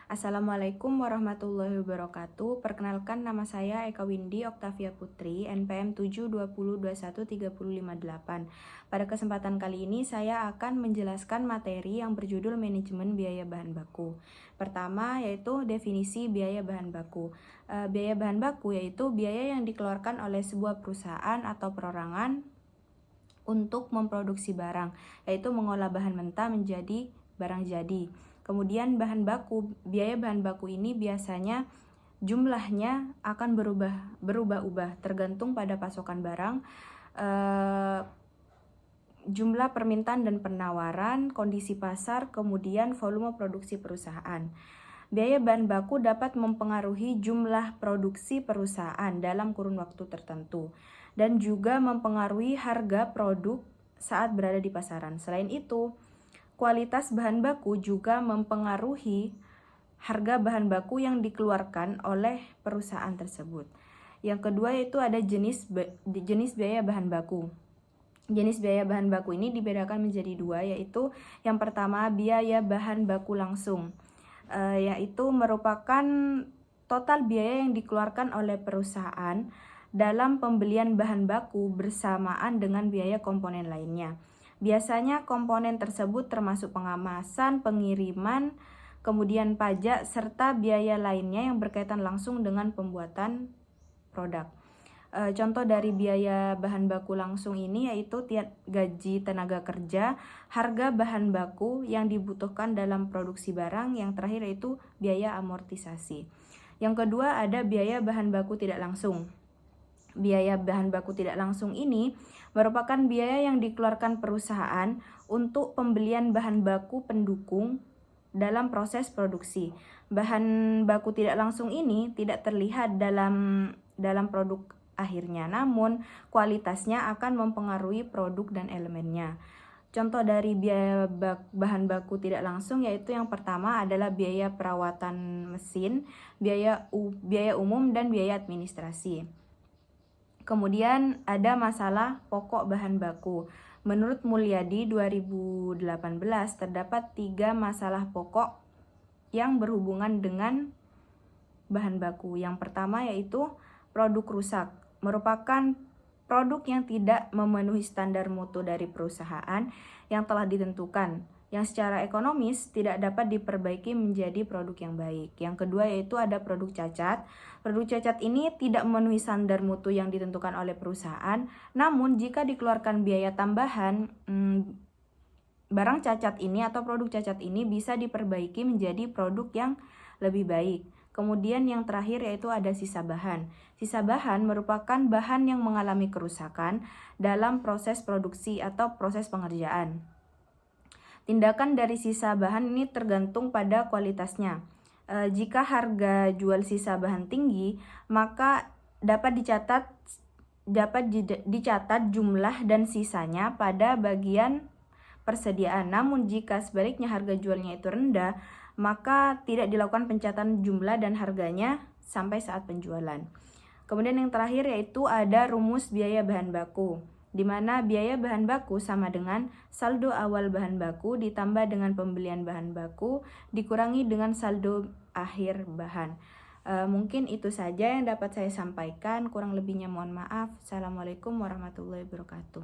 Assalamualaikum warahmatullahi wabarakatuh. Perkenalkan, nama saya Eka Windy Oktavia Putri, NPM 720213058. Pada kesempatan kali ini saya akan menjelaskan materi yang berjudul manajemen biaya bahan baku. Pertama yaitu definisi biaya bahan baku. Biaya bahan baku yaitu biaya yang dikeluarkan oleh sebuah perusahaan atau perorangan untuk memproduksi barang, yaitu mengolah bahan mentah menjadi barang jadi. Kemudian biaya bahan baku ini biasanya jumlahnya akan berubah-ubah tergantung pada pasokan barang, jumlah permintaan dan penawaran, kondisi pasar, kemudian volume produksi perusahaan. Biaya bahan baku dapat mempengaruhi jumlah produksi perusahaan dalam kurun waktu tertentu dan juga mempengaruhi harga produk saat berada di pasaran. Selain itu, kualitas bahan baku juga mempengaruhi harga bahan baku yang dikeluarkan oleh perusahaan tersebut. Yang kedua yaitu ada jenis biaya bahan baku. Jenis biaya bahan baku ini dibedakan menjadi dua, yaitu yang pertama biaya bahan baku langsung, yaitu merupakan total biaya yang dikeluarkan oleh perusahaan dalam pembelian bahan baku bersamaan dengan biaya komponen lainnya. Biasanya komponen tersebut termasuk pengemasan, pengiriman, kemudian pajak, serta biaya lainnya yang berkaitan langsung dengan pembuatan produk. Contoh dari biaya bahan baku langsung ini yaitu gaji tenaga kerja, harga bahan baku yang dibutuhkan dalam produksi barang, yang terakhir yaitu biaya amortisasi. Yang kedua ada biaya bahan baku tidak langsung. Biaya bahan baku tidak langsung ini merupakan biaya yang dikeluarkan perusahaan untuk pembelian bahan baku pendukung dalam proses produksi. Bahan baku tidak langsung ini tidak terlihat dalam produk akhirnya, namun kualitasnya akan mempengaruhi produk dan elemennya. Contoh dari biaya bahan baku tidak langsung yaitu yang pertama adalah biaya perawatan mesin, biaya umum, dan biaya administrasi. Kemudian ada masalah pokok bahan baku. Menurut Mulyadi 2018 terdapat 3 masalah pokok yang berhubungan dengan bahan baku. Yang pertama yaitu produk rusak, merupakan produk yang tidak memenuhi standar mutu dari perusahaan yang telah ditentukan, yang secara ekonomis tidak dapat diperbaiki menjadi produk yang baik. Yang kedua yaitu ada produk cacat. Produk cacat ini tidak memenuhi standar mutu yang ditentukan oleh perusahaan, namun jika dikeluarkan biaya tambahan, barang cacat ini atau produk cacat ini bisa diperbaiki menjadi produk yang lebih baik. Kemudian yang terakhir yaitu ada sisa bahan. Sisa bahan merupakan bahan yang mengalami kerusakan dalam proses produksi atau proses pengerjaan. Tindakan dari sisa bahan ini tergantung pada kualitasnya. Jika harga jual sisa bahan tinggi, maka dapat dicatat jumlah dan sisanya pada bagian persediaan. Namun jika sebaliknya harga jualnya itu rendah, maka tidak dilakukan pencatatan jumlah dan harganya sampai saat penjualan. Kemudian yang terakhir yaitu ada rumus biaya bahan baku, di mana biaya bahan baku sama dengan saldo awal bahan baku ditambah dengan pembelian bahan baku dikurangi dengan saldo akhir bahan. Mungkin itu saja yang dapat saya sampaikan, kurang lebihnya mohon maaf. Assalamualaikum warahmatullahi wabarakatuh.